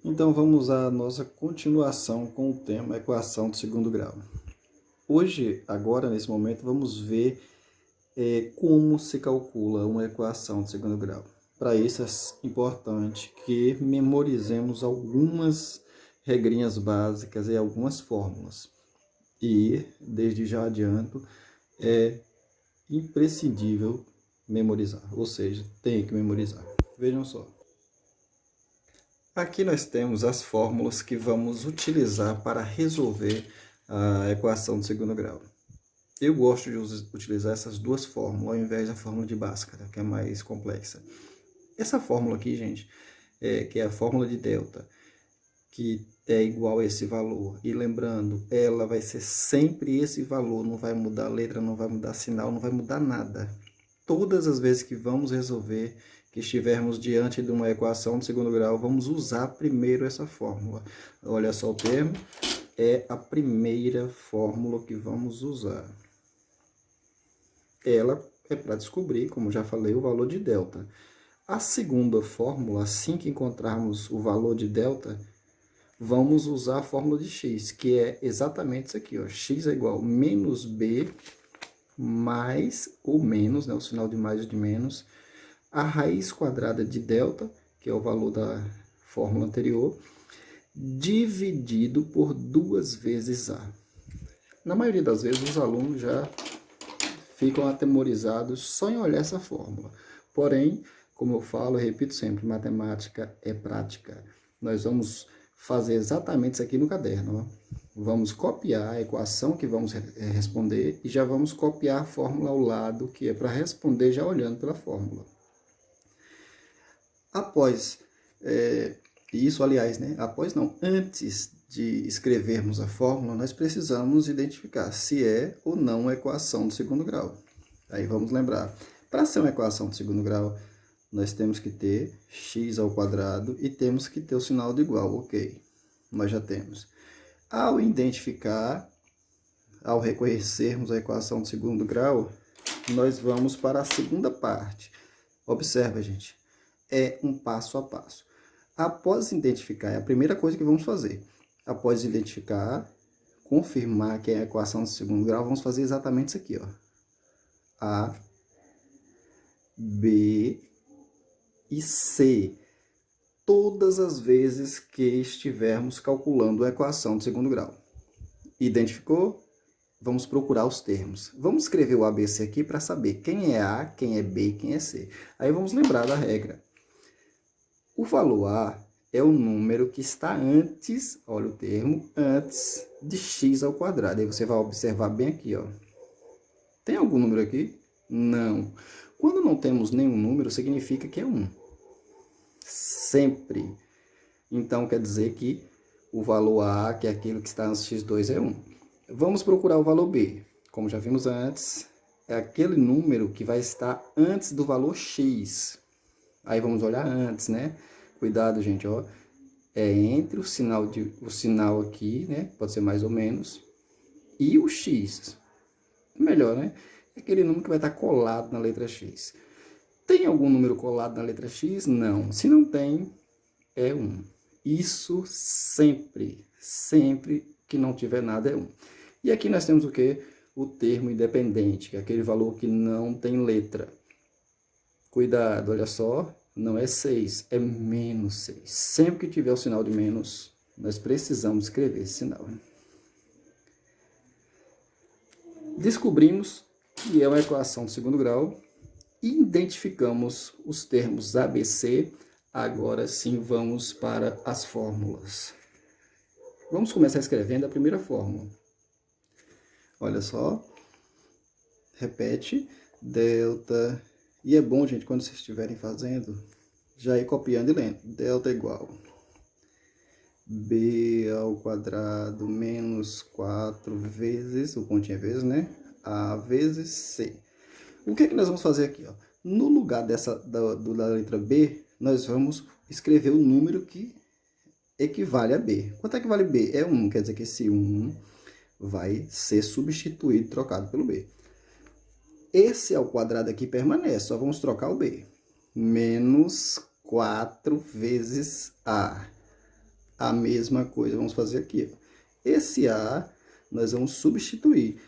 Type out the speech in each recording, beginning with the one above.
Então vamos à nossa continuação com o tema equação de segundo grau. Hoje, agora, nesse momento, vamos ver como se calcula uma equação de segundo grau. Para isso é importante que memorizemos algumas regrinhas básicas e algumas fórmulas. E, desde já adianto, é imprescindível memorizar, ou seja, tem que memorizar. Vejam só. Aqui nós temos as fórmulas que vamos utilizar para resolver a equação de segundo grau. Eu gosto de utilizar essas duas fórmulas ao invés da fórmula de Bhaskara, que é mais complexa. Essa fórmula aqui, gente, que é a fórmula de delta, que é igual a esse valor. E lembrando, ela vai ser sempre esse valor, não vai mudar a letra, não vai mudar sinal, não vai mudar nada. Todas as vezes que vamos resolver, que estivermos diante de uma equação de segundo grau, vamos usar primeiro essa fórmula. Olha só o termo, é a primeira fórmula que vamos usar. Ela é para descobrir, como já falei, o valor de delta. A segunda fórmula, assim que encontrarmos o valor de delta, vamos usar a fórmula de x, que é exatamente isso aqui, ó. X é igual a menos b mais ou menos, né, o sinal de mais e de menos, a raiz quadrada de delta, que é o valor da fórmula anterior, dividido por 2 vezes a. Na maioria das vezes, os alunos já ficam atemorizados só em olhar essa fórmula. Porém, como eu falo e repito sempre, matemática é prática. Nós vamos fazer exatamente isso aqui no caderno, ó. Vamos copiar a equação que vamos responder e já vamos copiar a fórmula ao lado, que é para responder já olhando pela fórmula. Após isso, aliás, né? Após não, antes de escrevermos a fórmula, nós precisamos identificar se é ou não uma equação de segundo grau. Aí vamos lembrar, para ser uma equação de segundo grau, nós temos que ter x ao quadrado e temos que ter o sinal de igual, ok. Nós já temos. Ao identificar, ao reconhecermos a equação de segundo grau, nós vamos para a segunda parte. Observa, gente, é um passo a passo. Após identificar, é a primeira coisa que vamos fazer. Após identificar, confirmar que é a equação de segundo grau, vamos fazer exatamente isso aqui, ó. A, B e C. Todas as vezes que estivermos calculando a equação de segundo grau. Identificou? Vamos procurar os termos. Vamos escrever o ABC aqui para saber quem é A, quem é B e quem é C. Aí vamos lembrar da regra. O valor A é o número que está antes, olha o termo, antes de x ao quadrado. Aí você vai observar bem aqui, ó. Tem algum número aqui? Não. Quando não temos nenhum número, significa que é 1. Sempre. Então, quer dizer que o valor A, que é aquilo que está antes de x2, é 1. Vamos procurar o valor B. Como já vimos antes, é aquele número que vai estar antes do valor x. Aí vamos olhar antes, né? Cuidado, gente, ó. É entre o sinal aqui, né? Pode ser mais ou menos, e o x. Melhor, né? É aquele número que vai estar colado na letra x. Tem algum número colado na letra x? Não. Se não tem, é 1. Isso sempre, sempre que não tiver nada é 1. E aqui nós temos o quê? O termo independente, que é aquele valor que não tem letra. Cuidado, olha só, não é 6, é menos 6. Sempre que tiver o sinal de menos, nós precisamos escrever esse sinal. Descobrimos que é uma equação de segundo grau e identificamos os termos ABC. Agora sim vamos para as fórmulas. Vamos começar escrevendo a primeira fórmula. Olha só, repete, delta, e é bom, gente, quando vocês estiverem fazendo, já ir copiando e lendo. Delta igual b ao quadrado menos 4 vezes, o pontinho é vezes, né? A vezes c. O que é que nós vamos fazer aqui, ó? No lugar da letra B, nós vamos escrever o número que equivale a B. Quanto é que vale B? É 1, quer dizer que esse 1 vai ser substituído, trocado pelo B. Esse ao quadrado aqui permanece, só vamos trocar o B. Menos 4 vezes A. A mesma coisa vamos fazer aqui, ó. Esse A, nós vamos substituir,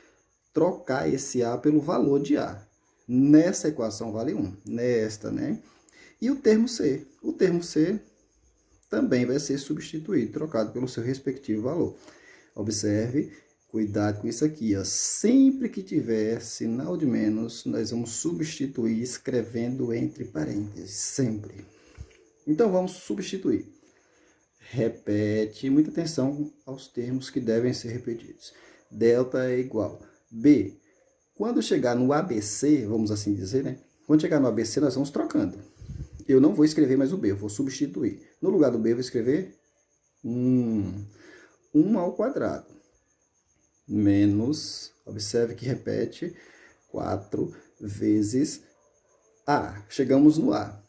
trocar esse A pelo valor de A. Nessa equação vale 1, nesta, né? E o termo C? O termo C também vai ser substituído, trocado pelo seu respectivo valor. Observe, cuidado com isso aqui, ó. Sempre que tiver sinal de menos, nós vamos substituir escrevendo entre parênteses, sempre. Então, vamos substituir. Repete, muita atenção aos termos que devem ser repetidos. Delta é igual B. Quando chegar no ABC, vamos assim dizer, né? Quando chegar no ABC, nós vamos trocando. Eu não vou escrever mais o B, eu vou substituir. No lugar do B, eu vou escrever 1 ao quadrado. Menos, observe que repete, 4 vezes A. Chegamos no A.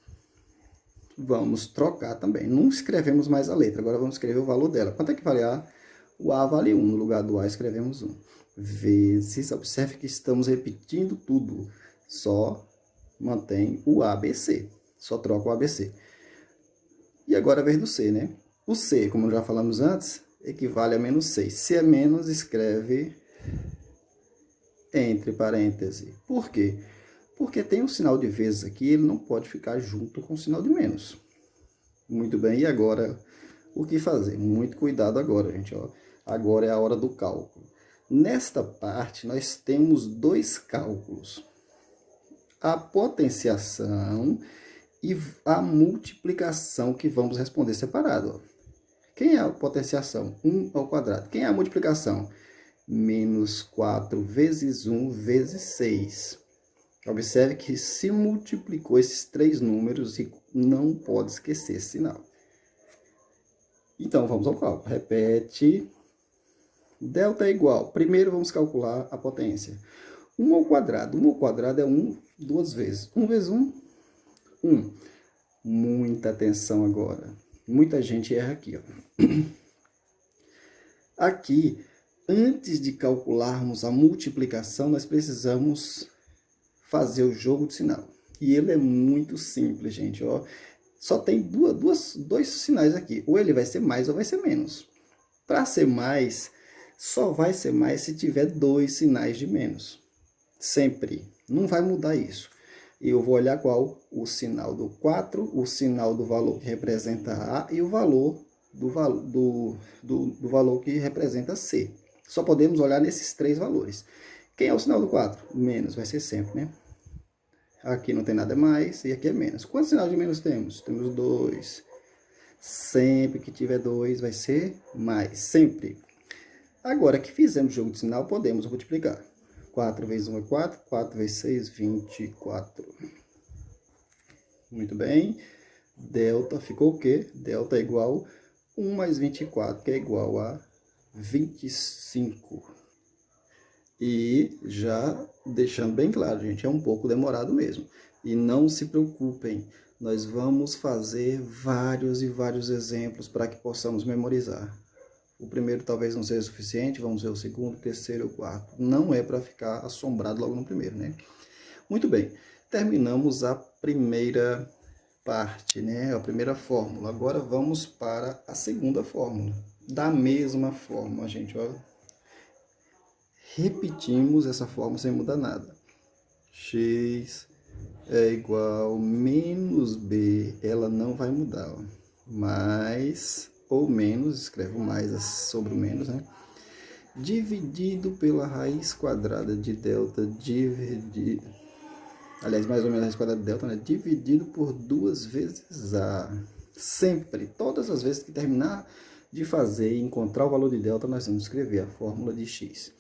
Vamos trocar também. Não escrevemos mais a letra, agora vamos escrever o valor dela. Quanto é que vale A? O A vale 1. No lugar do A, escrevemos 1. Vezes, observe que estamos repetindo tudo. Só mantém o ABC. Só troca o ABC. E agora a vez do C, né? O C, como já falamos antes, equivale a menos 6. Se é menos, escreve entre parênteses. Por quê? Porque tem um sinal de vezes aqui, ele não pode ficar junto com o sinal de menos. Muito bem, e agora, o que fazer? Muito cuidado agora, gente. Ó. Agora é a hora do cálculo. Nesta parte, nós temos 2 cálculos. A potenciação e a multiplicação que vamos responder separado. Ó. Quem é a potenciação? 1 ao quadrado. Quem é a multiplicação? Menos 4 vezes 1 vezes 6. Observe que se multiplicou esses 3 números e não pode esquecer esse sinal. Então, vamos ao cálculo. Repete. Delta é igual. Primeiro, vamos calcular a potência. 1 ao quadrado. 1 ao quadrado é 1 duas vezes. 1 vezes 1, 1. Muita atenção agora. Muita gente erra aqui, ó. Aqui, antes de calcularmos a multiplicação, nós precisamos fazer o jogo de sinal. E ele é muito simples, gente. Ó. Só tem dois sinais aqui. Ou ele vai ser mais ou vai ser menos. Para ser mais, só vai ser mais se tiver 2 sinais de menos. Sempre. Não vai mudar isso. Eu vou olhar qual? O sinal do 4, o sinal do valor que representa A e o valor do valor que representa C. Só podemos olhar nesses 3 valores. Quem é o sinal do 4? Menos, vai ser sempre, né? Aqui não tem nada mais e aqui é menos. Quantos sinais de menos temos? Temos 2. Sempre que tiver 2 vai ser mais, sempre. Agora que fizemos o jogo de sinal, podemos multiplicar. 4 vezes 1 é 4, 4 vezes 6, 24. Muito bem. Delta ficou o quê? Delta é igual a 1 mais 24, que é igual a 25. E já deixando bem claro, gente, é um pouco demorado mesmo. E não se preocupem, nós vamos fazer vários e vários exemplos para que possamos memorizar. O primeiro talvez não seja suficiente, vamos ver o segundo, o terceiro e o quarto. Não é para ficar assombrado logo no primeiro, né? Muito bem, terminamos a primeira parte, né? A primeira fórmula. Agora vamos para a segunda fórmula. Da mesma forma, gente, ó. Repetimos essa fórmula sem mudar nada. X é igual a menos B, ela não vai mudar, ó. Mais ou menos, escreve o mais sobre o menos, né? Dividido pela raiz quadrada de delta, aliás, mais ou menos a raiz quadrada de delta, né? Dividido por 2 vezes A. Sempre, todas as vezes que terminar de fazer e encontrar o valor de delta, nós vamos escrever a fórmula de X.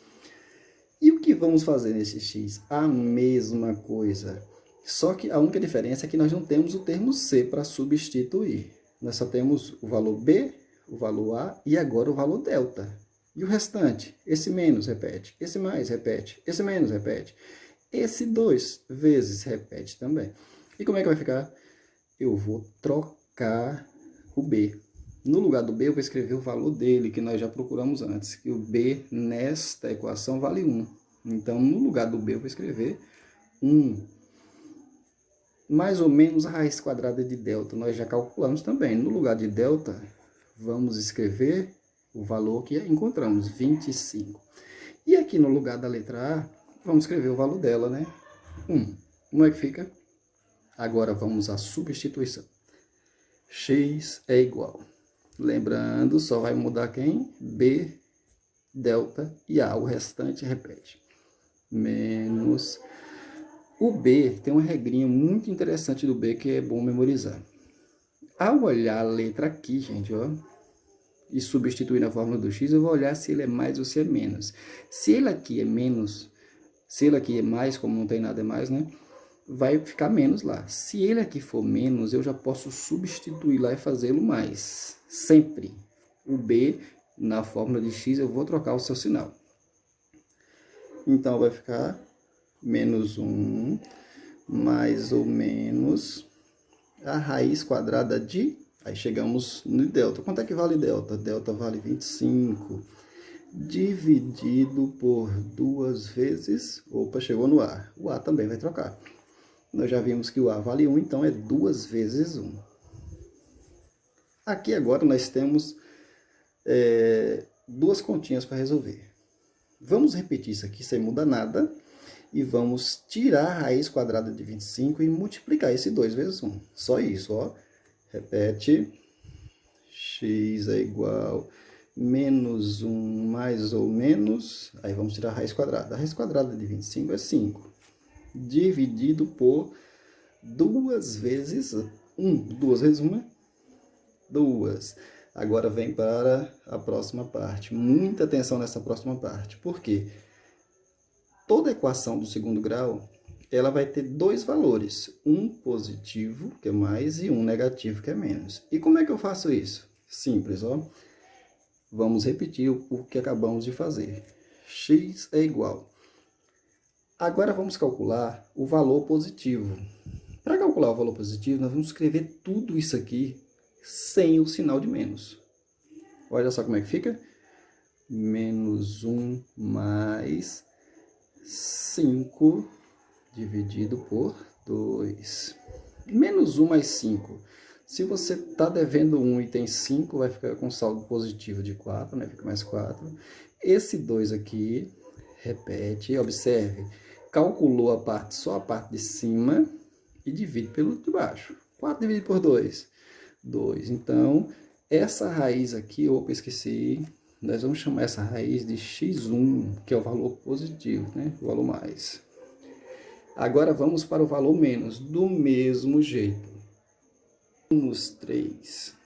E o que vamos fazer nesse X? A mesma coisa. Só que a única diferença é que nós não temos o termo C para substituir. Nós só temos o valor B, o valor A e agora o valor delta. E o restante? Esse menos repete, esse mais repete, esse menos repete. Esse 2 vezes repete também. E como é que vai ficar? Eu vou trocar o B. No lugar do B, eu vou escrever o valor dele, que nós já procuramos antes. Que o B, nesta equação, vale 1. Então, no lugar do B, eu vou escrever 1. Mais ou menos a raiz quadrada de delta, nós já calculamos também. No lugar de delta, Vamos escrever o valor que encontramos, 25. E aqui no lugar da letra A, vamos escrever o valor dela, né? 1. Como é que fica? Agora vamos à substituição. X é igual. Lembrando, só vai mudar quem? B, delta e A. O restante repete. Menos... O B tem uma regrinha muito interessante do B que é bom memorizar. Ao olhar a letra aqui, gente, ó, e substituir na fórmula do x, eu vou olhar se ele é mais ou se é menos. Se ele aqui é menos, se ele aqui é mais, como não tem nada mais, né? Vai ficar menos lá. Se ele aqui for menos, eu já posso substituir lá e fazê-lo mais. Sempre. O B, na fórmula de x, eu vou trocar o seu sinal. Então, vai ficar menos 1, mais ou menos a raiz quadrada de... Aí chegamos no delta. Quanto é que vale delta? Delta vale 25. Dividido por 2 vezes... Opa, chegou no A. O A também vai trocar. Nós já vimos que o A vale 1, então é 2 vezes 1. Aqui agora nós temos duas continhas para resolver. Vamos repetir isso aqui sem mudar nada. E vamos tirar a raiz quadrada de 25 e multiplicar esse 2 vezes 1. Só isso, ó. Repete. X é igual menos 1 mais ou menos... Aí vamos tirar a raiz quadrada. A raiz quadrada de 25 é 5. Dividido por 2 vezes 1. 2 vezes 1 é 2. Agora vem para a próxima parte. Muita atenção nessa próxima parte. Por quê? Toda equação do segundo grau, ela vai ter dois valores. Um positivo, que é mais, e um negativo, que é menos. E como é que eu faço isso? Simples, ó. Vamos repetir o que acabamos de fazer. X é igual. Agora vamos calcular o valor positivo. Para calcular o valor positivo, nós vamos escrever tudo isso aqui sem o sinal de menos. Olha só como é que fica. Menos 1 mais 5 dividido por 2. Menos 1 mais 5. Se você está devendo 1 e tem 5, vai ficar com saldo positivo de 4, né? Fica mais 4. Esse 2 aqui, repete, observe, calculou a parte, só a parte de cima e divide pelo de baixo. 4 dividido por 2. 2. Então, essa raiz aqui, opa, esqueci, nós vamos chamar essa raiz de x1, que é o valor positivo, né? O valor mais. Agora vamos para o valor menos, do mesmo jeito. Menos 3.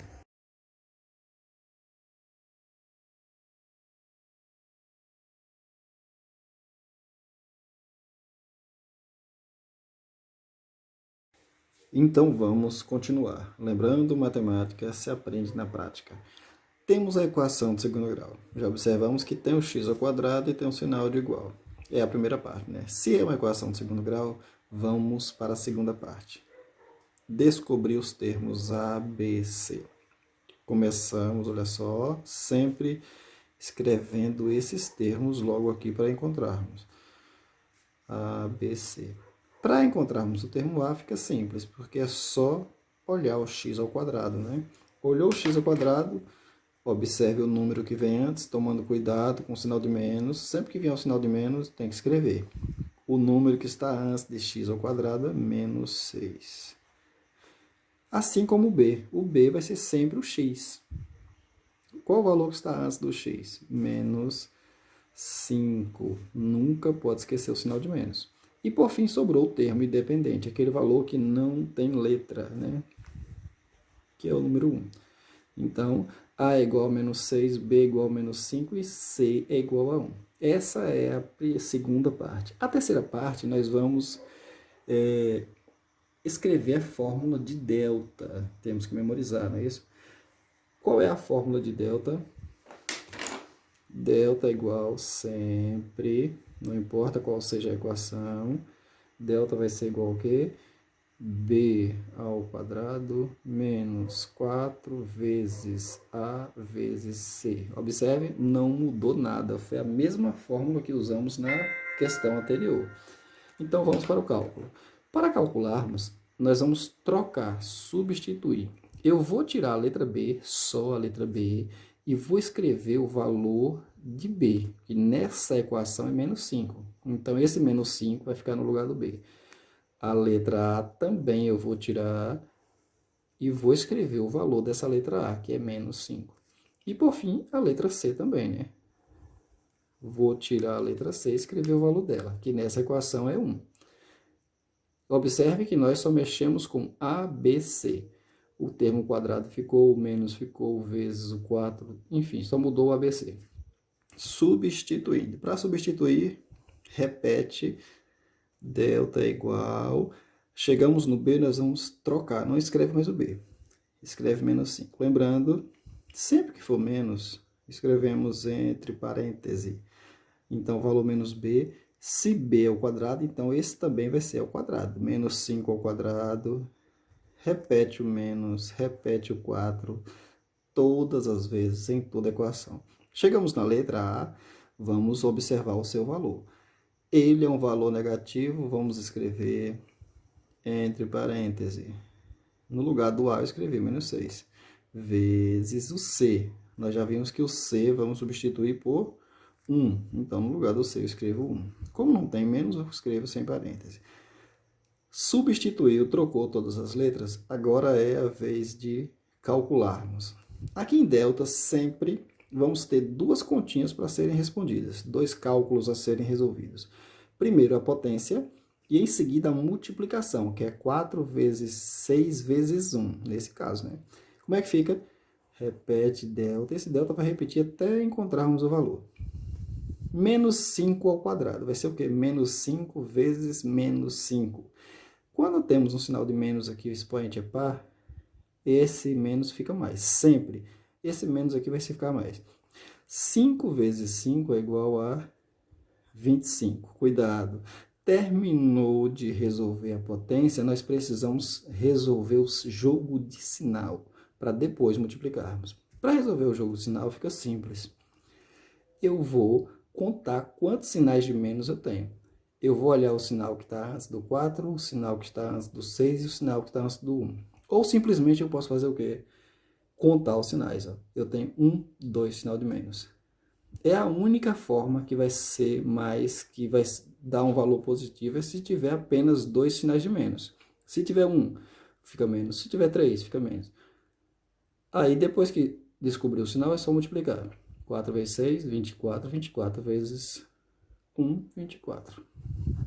Então vamos continuar. Lembrando, matemática se aprende na prática. Temos a equação de segundo grau. Já observamos que tem o x ao quadrado e tem um sinal de igual. É a primeira parte, né? Se é uma equação de segundo grau, vamos para a segunda parte. Descobrir os termos A, B, C. Começamos, olha só, sempre escrevendo esses termos logo aqui para encontrarmos. A, B, C. Para encontrarmos o termo A fica simples, porque é só olhar o x ao quadrado, né? Olhou o x ao quadrado, observe o número que vem antes, tomando cuidado com o sinal de menos. Sempre que vier o sinal de menos, tem que escrever. O número que está antes de x ao quadrado é menos 6. Assim como o B. O B vai ser sempre o x. Qual o valor que está antes do x? Menos 5. Nunca pode esquecer o sinal de menos. E por fim sobrou o termo independente, aquele valor que não tem letra, né? Que é o número 1. Então, A é igual a menos 6, B é igual a menos 5 e C é igual a 1. Essa é a segunda parte. A terceira parte nós vamos escrever a fórmula de delta. Temos que memorizar, não é isso? Qual é a fórmula de delta? Delta é igual sempre, não importa qual seja a equação, delta vai ser igual ao quê? B ao quadrado menos 4 vezes A vezes C. Observe, não mudou nada, foi a mesma fórmula que usamos na questão anterior. Então vamos para o cálculo. Para calcularmos, nós vamos trocar, substituir. Eu vou tirar a letra B, só a letra B, e vou escrever o valor de B, que nessa equação é menos 5. Então, esse menos 5 vai ficar no lugar do B. A letra A também eu vou tirar e vou escrever o valor dessa letra A, que é menos 5. E, por fim, a letra C também, né? Vou tirar a letra C e escrever o valor dela, que nessa equação é 1. Observe que nós só mexemos com A, B, C. O termo quadrado ficou, o menos ficou, vezes o 4, enfim, só mudou o ABC. Substituindo. Para substituir, repete, delta é igual. Chegamos no B, nós vamos trocar, não escreve mais o B. Escreve menos 5. Lembrando, sempre que for menos, escrevemos entre parênteses. Então, valor menos B. Se B é o quadrado, então esse também vai ser ao quadrado. Menos 5 ao quadrado. Repete o menos, repete o 4, todas as vezes, em toda a equação. Chegamos na letra A, vamos observar o seu valor. Ele é um valor negativo, vamos escrever entre parênteses. No lugar do A, eu escrevi menos 6, vezes o C. Nós já vimos que o C vamos substituir por 1. Então, no lugar do C, eu escrevo 1. Como não tem menos, eu escrevo sem parênteses. Substituiu, trocou todas as letras, agora é a vez de calcularmos. Aqui em delta, sempre vamos ter duas continhas para serem respondidas, dois cálculos a serem resolvidos. Primeiro, a potência, e em seguida a multiplicação, que é 4 vezes 6 vezes 1, nesse caso, né? Como é que fica? Repete delta, esse delta vai repetir até encontrarmos o valor. Menos 5 ao quadrado, vai ser o quê? Menos 5 vezes menos 5. Quando temos um sinal de menos aqui, o expoente é par, esse menos fica mais, sempre. Esse menos aqui vai ficar mais. 5 vezes 5 é igual a 25. Cuidado. Terminou de resolver a potência, nós precisamos resolver o jogo de sinal, para depois multiplicarmos. Para resolver o jogo de sinal fica simples. Eu vou contar quantos sinais de menos eu tenho. Eu vou olhar o sinal que está antes do 4, o sinal que está antes do 6 e o sinal que está antes do 1. Ou simplesmente eu posso fazer o quê? Contar os sinais. Ó. Eu tenho 1, 2 sinal de menos. É a única forma que vai ser mais, que vai dar um valor positivo, é se tiver apenas 2 sinais de menos. Se tiver 1, fica menos. Se tiver 3, fica menos. Aí depois que descobrir o sinal, é só multiplicar. 4 vezes 6, 24. 24 vezes 1, 24.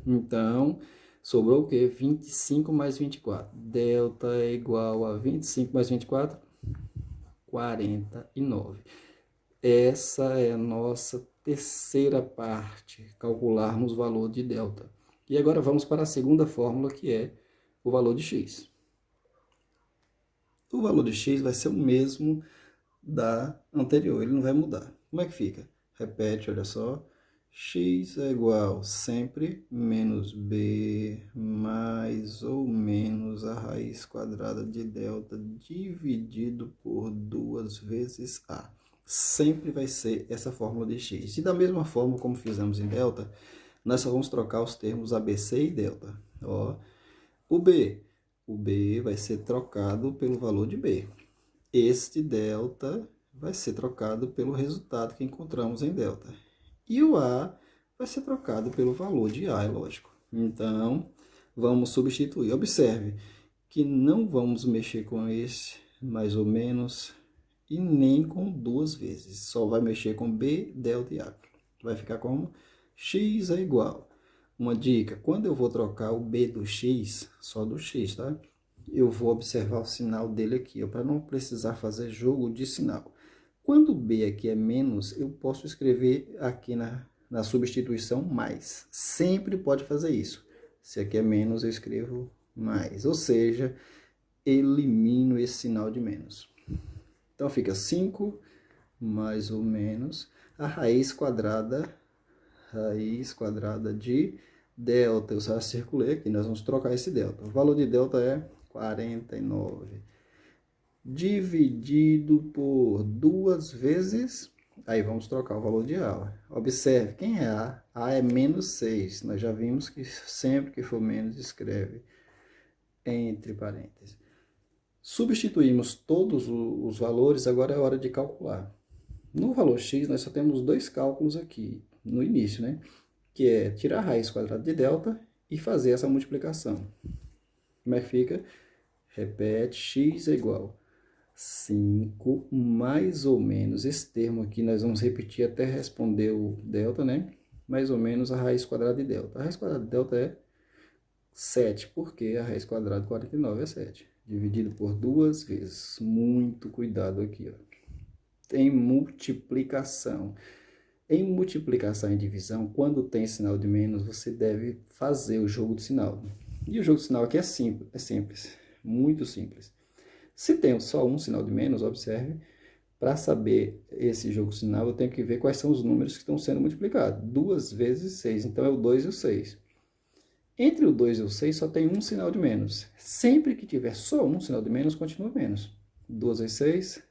Então, sobrou o quê? 25 mais 24. Delta é igual a 25 mais 24, 49. Essa é a nossa terceira parte, calcularmos o valor de delta. E agora vamos para a segunda fórmula, que é o valor de x. O valor de x vai ser o mesmo da anterior, ele não vai mudar. Como é que fica? Repete, olha só. X é igual sempre menos b mais ou menos a raiz quadrada de delta dividido por 2 vezes a. Sempre vai ser essa fórmula de x. E da mesma forma como fizemos em delta, nós só vamos trocar os termos ABC e delta. Ó, o B vai ser trocado pelo valor de B. Este delta vai ser trocado pelo resultado que encontramos em delta. E o A vai ser trocado pelo valor de A, é lógico. Então, vamos substituir. Observe que não vamos mexer com esse, mais ou menos, e nem com 2 vezes. Só vai mexer com B, delta e A. Vai ficar como? X é igual. Uma dica, quando eu vou trocar o B do X, só do X, tá? Eu vou observar o sinal dele aqui, para não precisar fazer jogo de sinal. Quando o B aqui é menos, eu posso escrever aqui na substituição mais. Sempre pode fazer isso. Se aqui é menos, eu escrevo mais. Ou seja, elimino esse sinal de menos. Então, fica 5 mais ou menos a raiz quadrada de delta. Eu só circulei aqui, nós vamos trocar esse delta. O valor de delta é 49. Dividido por 2 vezes, aí vamos trocar o valor de A. Observe, quem é A? A é menos 6. Nós já vimos que sempre que for menos, escreve entre parênteses. Substituímos todos os valores, agora é hora de calcular. No valor x, nós só temos dois cálculos aqui, no início, né? Que é tirar a raiz quadrada de delta e fazer essa multiplicação. Como é que fica? Repete, x é igual 5 mais ou menos, esse termo aqui nós vamos repetir até responder o delta, né? Mais ou menos a raiz quadrada de delta. A raiz quadrada de delta é 7, porque a raiz quadrada de 49 é 7. Dividido por 2 vezes. Muito cuidado aqui, ó. Em multiplicação. Em multiplicação e divisão, quando tem sinal de menos, você deve fazer o jogo de sinal. E o jogo de sinal aqui é simples, muito simples. Se tem só um sinal de menos, observe, para saber esse jogo de sinal, eu tenho que ver quais são os números que estão sendo multiplicados. 2 vezes 6, então é o 2 e o 6. Entre o 2 e o 6 só tem um sinal de menos. Sempre que tiver só um sinal de menos, continua menos. 2 vezes 6,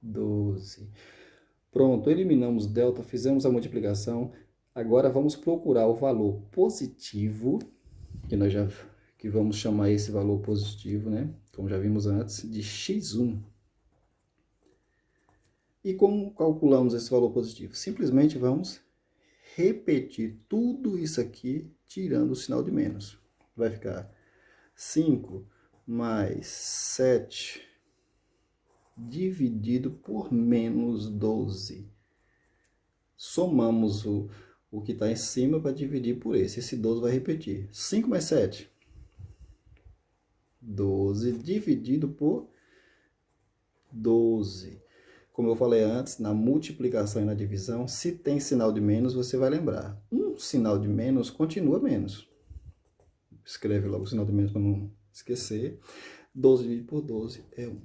12. Pronto, eliminamos delta, fizemos a multiplicação. Agora vamos procurar o valor positivo, que vamos chamar esse valor positivo, né? Como já vimos antes, de x1. E como calculamos esse valor positivo? Simplesmente vamos repetir tudo isso aqui, tirando o sinal de menos. Vai ficar 5 mais 7 dividido por menos 12. Somamos o que está em cima para dividir por esse. Esse 12 vai repetir. 5 mais 7. 12 dividido por 12. Como eu falei antes, na multiplicação e na divisão, se tem sinal de menos, você vai lembrar. Um sinal de menos continua menos. Escreve logo o sinal de menos para não esquecer. 12 dividido por 12 é 1.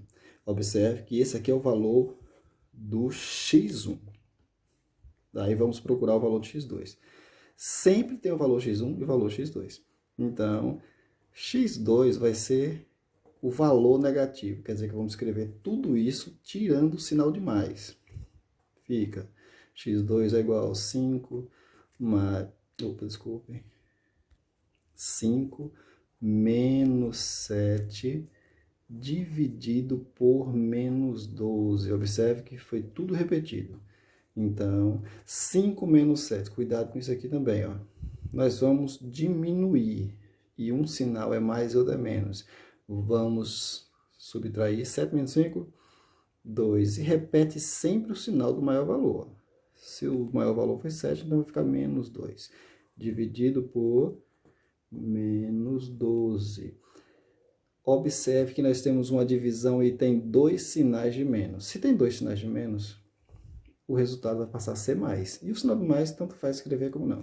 Observe que esse aqui é o valor do x1. Daí vamos procurar o valor de x2. Sempre tem o valor x1 e o valor x2. Então, x2 vai ser o valor negativo. Quer dizer que vamos escrever tudo isso tirando o sinal de mais. Fica x2 é igual a 5 mais... Opa, desculpem. 5 menos 7 dividido por menos 12. Observe que foi tudo repetido. Então, 5 menos 7. Cuidado com isso aqui também, ó. Nós vamos diminuir. E um sinal é mais e outro é menos. Vamos subtrair 7 menos 5, 2. E repete sempre o sinal do maior valor. Se o maior valor foi 7, então vai ficar menos 2. Dividido por menos 12. Observe que nós temos uma divisão e tem dois sinais de menos. Se tem dois sinais de menos, o resultado vai passar a ser mais. E o sinal de mais, tanto faz escrever como não.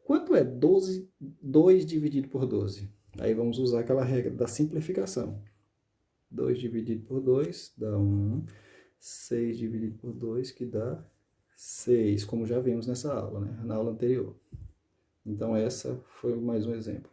Quanto é 12, 2 dividido por 12? Aí vamos usar aquela regra da simplificação. 2 dividido por 2 dá 1. 6 dividido por 2 que dá 6, como já vimos nessa aula, né? Na aula anterior. Então, essa foi mais um exemplo.